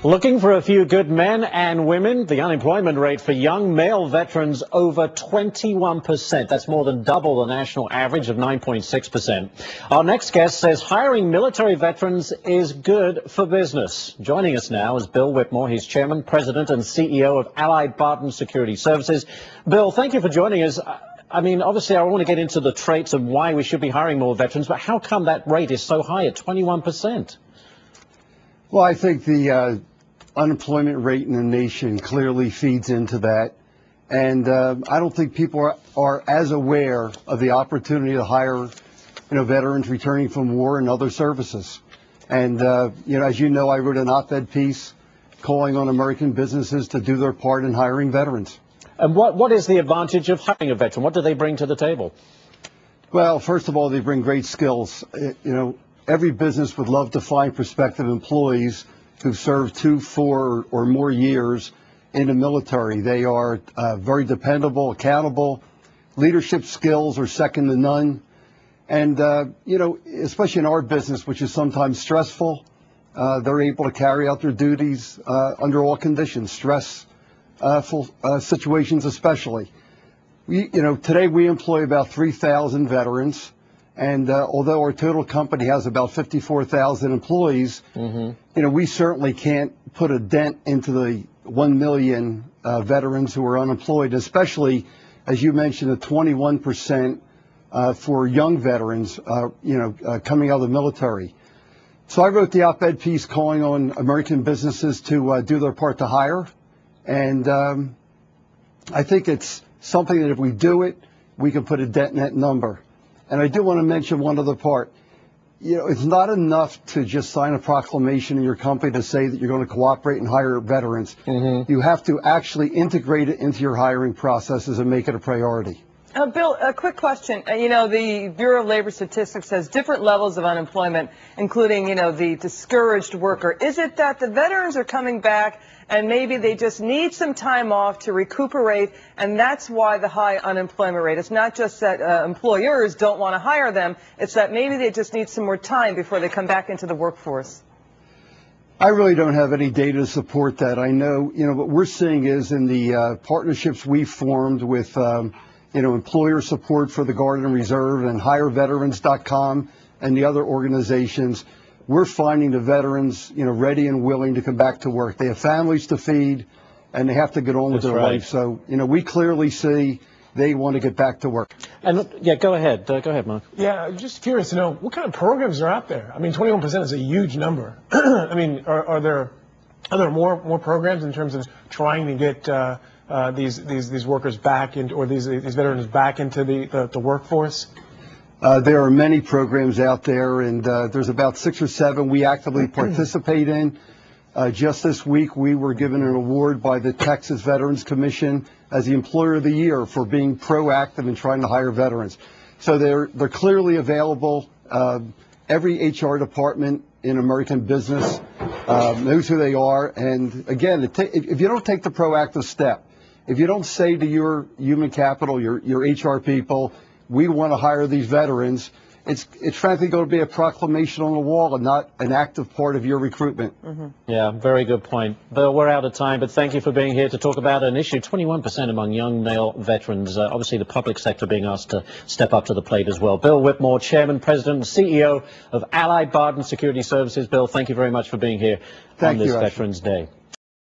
Looking for a few good men and women? The unemployment rate for young male veterans over 21%. That's more than double the national average of 9.6%. Our next guest says hiring military veterans is good for business. Joining us now is Bill Whitmore. He's chairman, president, and CEO of AlliedBarton Security Services. Bill, thank you for joining us. I mean, obviously, I want to get into the traits of why we should be hiring more veterans, but how come that rate is so high at 21%? Well, I think the unemployment rate in the nation clearly feeds into that. And I don't think people are as aware of the opportunity to hire, veterans returning from war and other services. And, as you know, I wrote an op-ed piece calling on American businesses to do their part in hiring veterans. And what is the advantage of hiring a veteran? What do they bring to the table? Well, first of all, they bring great skills. Every business would love to find prospective employees who've served 2, 4, or more years in the military. They are very dependable, accountable. Leadership skills are second to none. And, especially in our business, which is sometimes stressful, they're able to carry out their duties under all conditions, stressful situations especially. Today we employ about 3,000 veterans. And although our total company has about 54,000 employees, we certainly can't put a dent into the 1 million veterans who are unemployed, especially, as you mentioned, the 21% for young veterans, coming out of the military. So I wrote the op-ed piece calling on American businesses to do their part to hire. And I think it's something that if we do it, we can put a dent in that number. And I do want to mention one other part. It's not enough to just sign a proclamation in your company to say that you're going to cooperate and hire veterans. You have to actually integrate it into your hiring processes and make it a priority. Bill, a quick question. The Bureau of Labor Statistics has different levels of unemployment, including, the discouraged worker. Is it that the veterans are coming back and maybe they just need some time off to recuperate, and that's why the high unemployment rate? It's not just that employers don't want to hire them. It's that maybe they just need some more time before they come back into the workforce. I really don't have any data to support that. I know, what we're seeing is in the partnerships we formed with employer support for the Guard and Reserve and HireVeterans.com and the other organizations, we're finding the veterans, ready and willing to come back to work. They have families to feed, and they have to get on with their life. So, we clearly see they want to get back to work. And yeah, go ahead. Go ahead, Mark. Yeah, just curious to know what kind of programs are out there. I mean, 21% is a huge number. I mean, are there more programs in terms of trying to get these workers back into, or these veterans back into the workforce? There are many programs out there, and there's about 6 or 7 we actively participate in. Just this week, we were given an award by the Texas Veterans Commission as the Employer of the Year for being proactive in trying to hire veterans. So they're clearly available. Every HR department in American business knows who they are. And again, if you don't take the proactive step, if you don't say to your human capital, your HR people, we want to hire these veterans, it's frankly going to be a proclamation on the wall and not an active part of your recruitment. Yeah, very good point. Bill, we're out of time, but thank you for being here to talk about an issue. 21% among young male veterans. Obviously, the public sector being asked to step up to the plate as well. Bill Whitmore, Chairman, President, and CEO of AlliedBarton Security Services. Bill, thank you very much for being here on this Veterans Day.